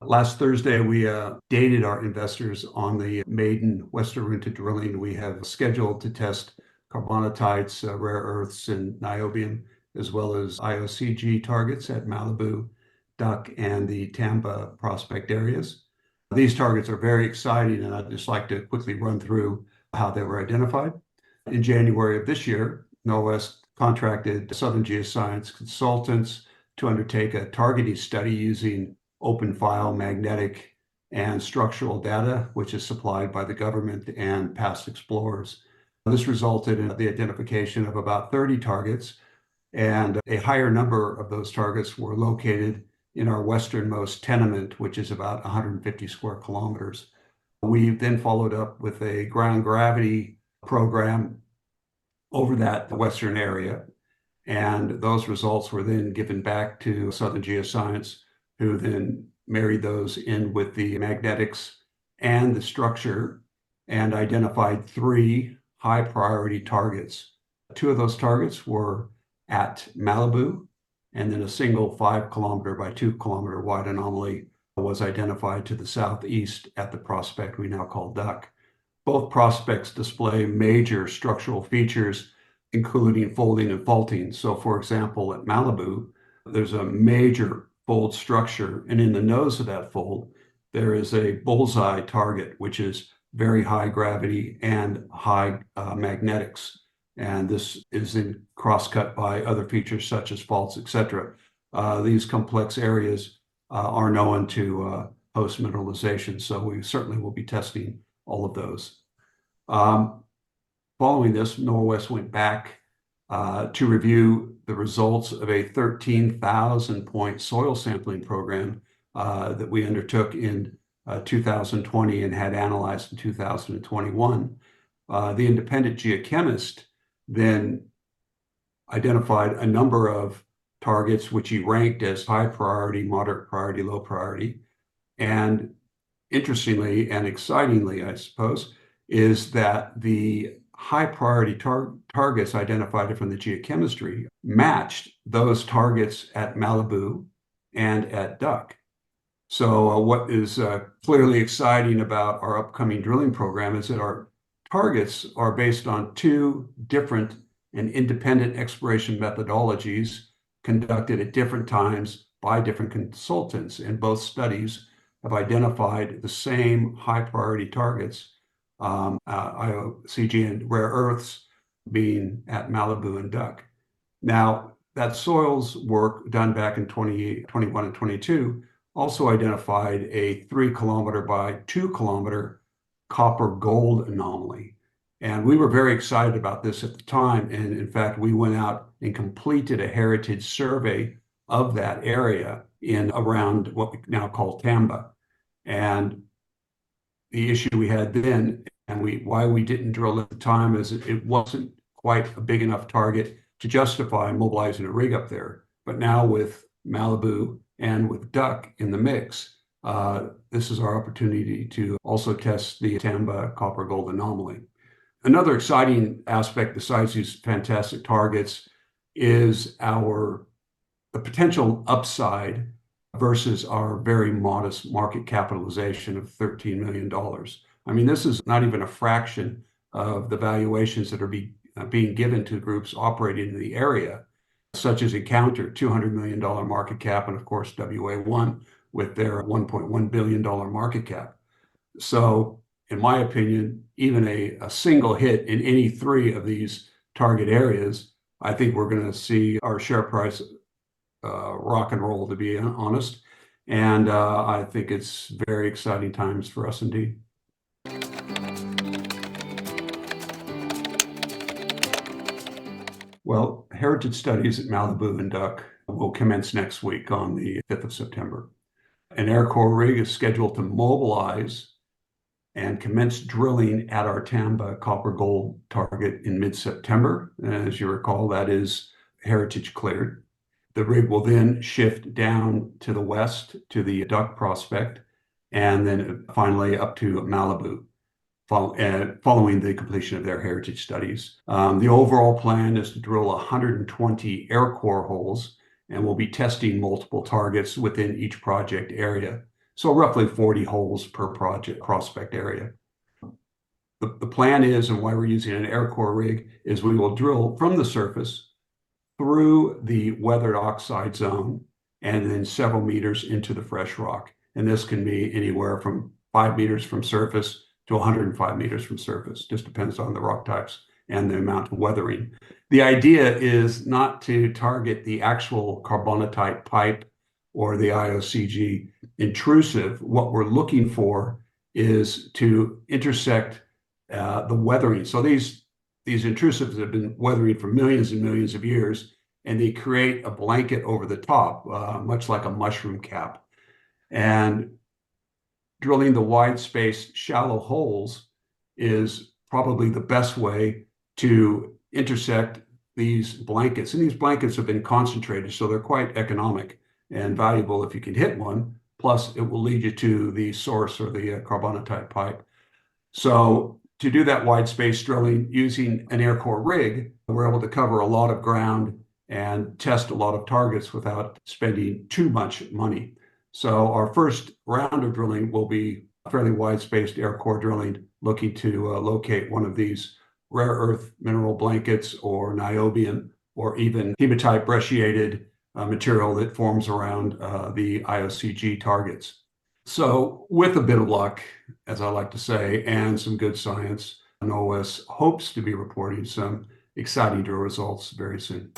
Last Thursday, we dated our investors on the maiden West Arunta drilling. We have scheduled to test carbonatites, rare earths, and niobium, as well as IOCG targets at Malibu, Duck, and the Tamba prospect areas. These targets are very exciting, and I'd just like to quickly run through how they were identified. In January of this year, Norwest contracted Southern Geoscience consultants to undertake a targeting study using open file magnetic and structural data, which is supplied by the government and past explorers. This resulted in the identification of about 30 targets, and a higher number of those targets were located in our westernmost tenement, which is about 150 square kilometers. We then followed up with a ground gravity program over that western area, and those results were then given back to Southern Geoscience, who then married those in with the magnetics and the structure and identified 3 high priority targets. 2 of those targets were at Malibu, and then a single 5 kilometer by 2 kilometer wide anomaly was identified to the southeast at the prospect we now call Duck. Both prospects display major structural features, including folding and faulting. So for example, at Malibu, there's a major fold structure, and in the nose of that fold, there is a bullseye target, which is very high gravity and high magnetics. And this is then cross-cut by other features such as faults, etc. These complex areas are known to host mineralization, so we certainly will be testing all of those. Following this, Norwest went back to review the results of a 13,000-point soil sampling program that we undertook in 2020 and had analyzed in 2021. The independent geochemist then identified a number of targets which he ranked as high priority, moderate priority, low priority. And interestingly and excitingly, I suppose, is that the high priority targets identified from the geochemistry matched those targets at Malibu and at Duck. So what is clearly exciting about our upcoming drilling program is that our targets are based on 2 different and independent exploration methodologies conducted at different times by different consultants, and both studies have identified the same high priority targets, IOCG and rare earths being at Malibu and Duck. Now, that soils work done back in 2021 and 22 also identified a 3 kilometer by 2 kilometer copper gold anomaly. And we were very excited about this at the time. And in fact, we went out and completed a heritage survey of that area in around what we now call Tamba. And the issue we had then, and why we didn't drill at the time, is it wasn't quite a big enough target to justify mobilizing a rig up there. But now with Malibu and with Duck in the mix, this is our opportunity to also test the Tamba copper gold anomaly. Another exciting aspect besides these fantastic targets is the potential upside versus our very modest market capitalization of $13 million. I mean, this is not even a fraction of the valuations that are being given to groups operating in the area, such as Encounter, $200 million market cap, and of course, WA1 with their $1.1 billion market cap. So in my opinion, even a single hit in any 3 of these target areas, I think we're going to see our share price rock and roll, to be honest. And I think it's very exciting times for us indeed. Well, heritage studies at Malibu and Duck will commence next week on the 5th of September. An Air Corps rig is scheduled to mobilize and commence drilling at our Tamba copper gold target in mid-September. As you recall, that is heritage cleared. The rig will then shift down to the west to the Duck prospect, and then finally up to Malibu, following the completion of their heritage studies. The overall plan is to drill 120 Air Corps holes, and we'll be testing multiple targets within each project area. So roughly 40 holes per project prospect area. The plan is, and why we're using an air core rig, is we will drill from the surface through the weathered oxide zone and then several meters into the fresh rock. And this can be anywhere from 5 meters from surface to 105 meters from surface. Just depends on the rock types and the amount of weathering. The idea is not to target the actual carbonatite pipe or the IOCG intrusive. What we're looking for is to intersect the weathering. So these intrusives have been weathering for millions and millions of years, and they create a blanket over the top, much like a mushroom cap. And drilling the wide-spaced shallow holes is probably the best way to intersect these blankets. And these blankets have been concentrated, so they're quite economic and valuable if you can hit one. Plus, it will lead you to the source or the carbonatite pipe. So to do that wide space drilling using an air core rig, we're able to cover a lot of ground and test a lot of targets without spending too much money. So our first round of drilling will be fairly wide spaced air core drilling, looking to locate one of these rare earth mineral blankets or niobium or even hematite brecciated material that forms around the IOCG targets. So with a bit of luck, as I like to say, and some good science, NOS hopes to be reporting some exciting drill results very soon.